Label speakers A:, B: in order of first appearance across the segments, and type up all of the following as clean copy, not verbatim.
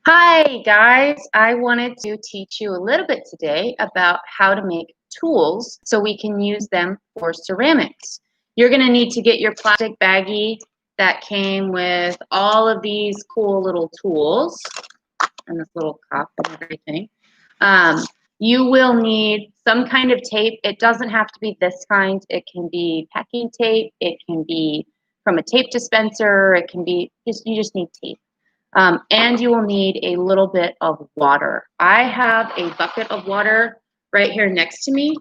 A: Hi guys, I wanted to teach you a little bit today about how to make tools so we can use them for ceramics. You're going to need to get your plastic baggie that came with all of these cool little tools and this little cup and everything. You will need some kind of tape. It doesn't have to be this kind. It can be packing tape. It can be from a tape dispenser. It can be you just need tape. And you will need a little bit of water. I have a bucket of water right here next to me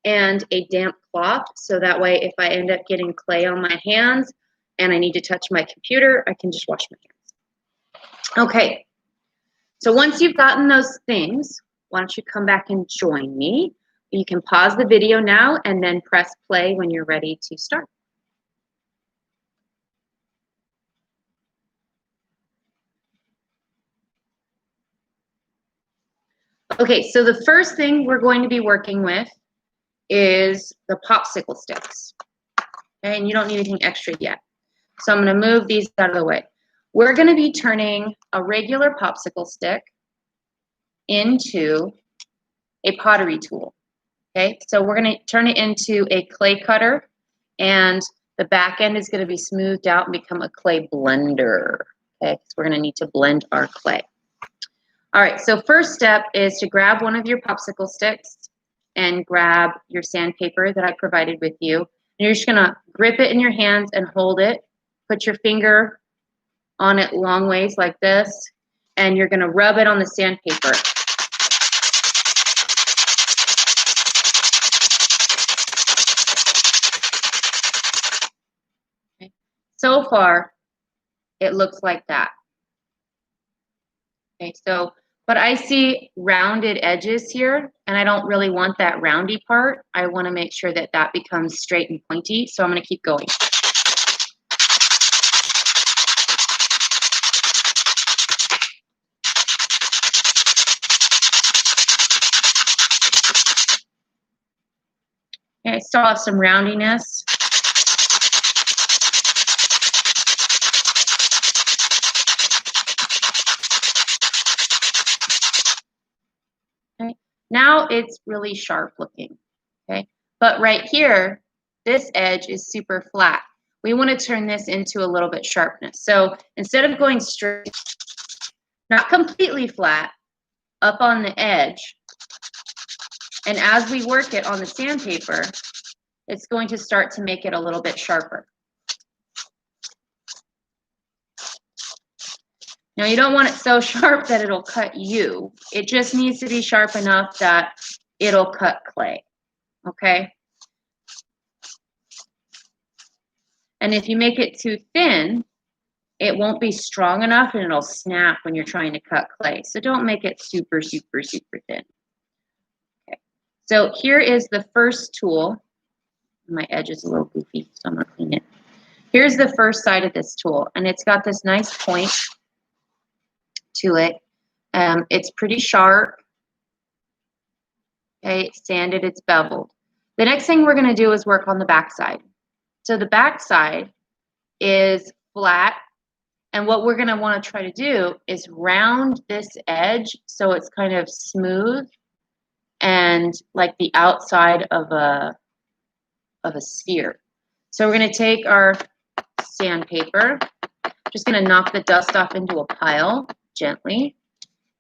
A: and a damp cloth, so that way if I end up getting clay on my hands and I need to touch my computer, I can just wash my hands. Okay, so once you've gotten those things, why don't you come back and join me? You can pause the video now and then press play when you're ready to start. Okay, so the first thing we're going to be working with is the popsicle sticks. Okay, and you don't need anything extra yet. So I'm going to move these out of the way. We're going to be turning a regular popsicle stick into a pottery tool. Okay, so we're going to turn it into a clay cutter, and the back end is going to be smoothed out and become a clay blender. Okay, so we're going to need to blend our clay. All right, so first step is to grab one of your popsicle sticks and grab your sandpaper that I provided with you. And you're just going to grip it in your hands and hold it. Put your finger on it long ways like this, and you're going to rub it on the sandpaper. Okay. So far, it looks like that. Okay, so, but I see rounded edges here, and I don't really want that roundy part. I want to make sure that that becomes straight and pointy, so I'm going to keep going. Okay, I still have some roundiness. Okay, now it's really sharp looking. Okay, but right here, this edge is super flat. We want to turn this into a little bit sharpness. So instead of going straight, not completely flat, up on the edge, and as we work it on the sandpaper, it's going to start to make it a little bit sharper. Now you don't want it so sharp that it'll cut you. It just needs to be sharp enough that it'll cut clay, okay? And if you make it too thin, it won't be strong enough and it'll snap when you're trying to cut clay. So don't make it super, super, super thin. Okay. So here is the first tool. My edge is a little goofy, so I'm gonna clean it. Here's the first side of this tool, and it's got this nice point to it. It's pretty sharp. Okay, it's sanded, it's beveled. The next thing we're gonna do is work on the back side. So the back side is flat, and what we're going to want to try to do is round this edge so it's kind of smooth and like the outside of a sphere. So we're going to take our sandpaper, just going to knock the dust off into a pile gently,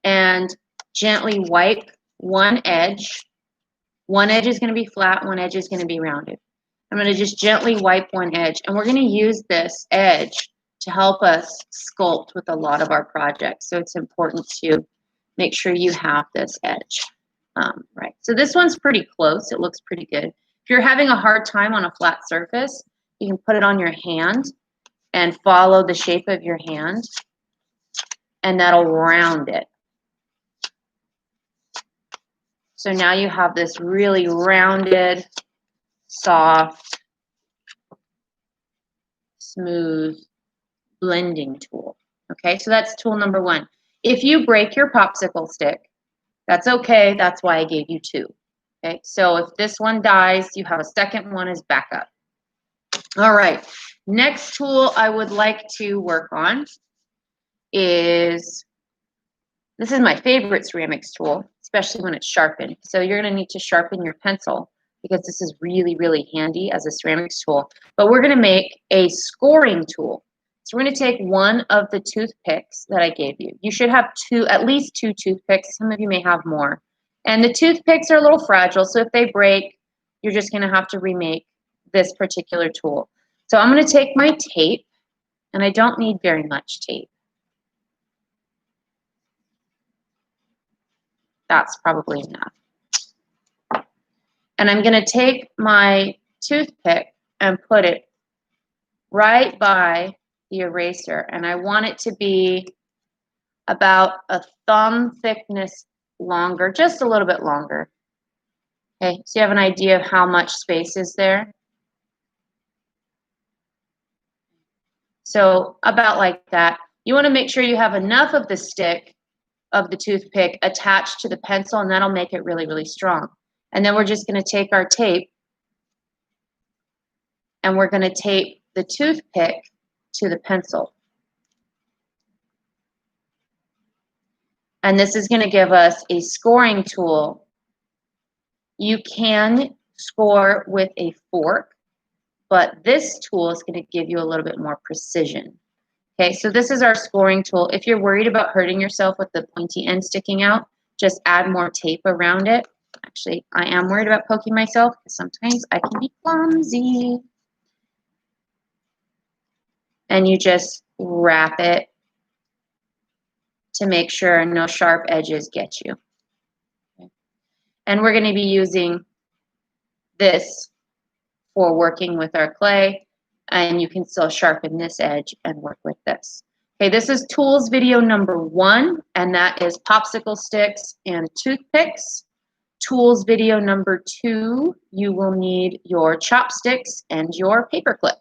A: and gently wipe one edge. One edge is going to be flat, one edge is going to be rounded. I'm going to just gently wipe one edge, and we're going to use this edge to help us sculpt with a lot of our projects. So it's important to make sure you have this edge. Right. So this one's pretty close. It looks pretty good. If you're having a hard time on a flat surface, you can put it on your hand and follow the shape of your hand, and that'll round it. So now you have this really rounded, soft, smooth blending tool. Okay, so that's tool number one. If you break your popsicle stick, that's okay. That's why I gave you two. Okay, so if this one dies, you have a second one as backup. All right, next tool I would like to work on is This is my favorite ceramics tool, especially when it's sharpened. So you're going to need to sharpen your pencil because this is really, really handy as a ceramics tool. But we're going to make a scoring tool. So we're going to take one of the toothpicks that I gave you. You should have at least two toothpicks. Some of you may have more. And the toothpicks are a little fragile, so if they break, you're just going to have to remake this particular tool. So I'm going to take my tape, and I don't need very much tape. That's probably enough. And I'm going to take my toothpick and put it right by the eraser. And I want it to be about a thumb thickness longer, just a little bit longer. Okay, so you have an idea of how much space is there. So about like that. You want to make sure you have enough of the stick of the toothpick attached to the pencil, and that'll make it really, really strong. And then we're just going to take our tape and we're going to tape the toothpick to the pencil. And this is going to give us a scoring tool. You can score with a fork, but this tool is going to give you a little bit more precision. Okay, so this is our scoring tool. If you're worried about hurting yourself with the pointy end sticking out, just add more tape around it. Actually, I am worried about poking myself because sometimes I can be clumsy. And you just wrap it to make sure no sharp edges get you. Okay. And we're going to be using this for working with our clay, and you can still sharpen this edge and work with this. Okay, this is tools video number 1, and that is popsicle sticks and toothpicks. Tools video number 2, you will need your chopsticks and your paper clip.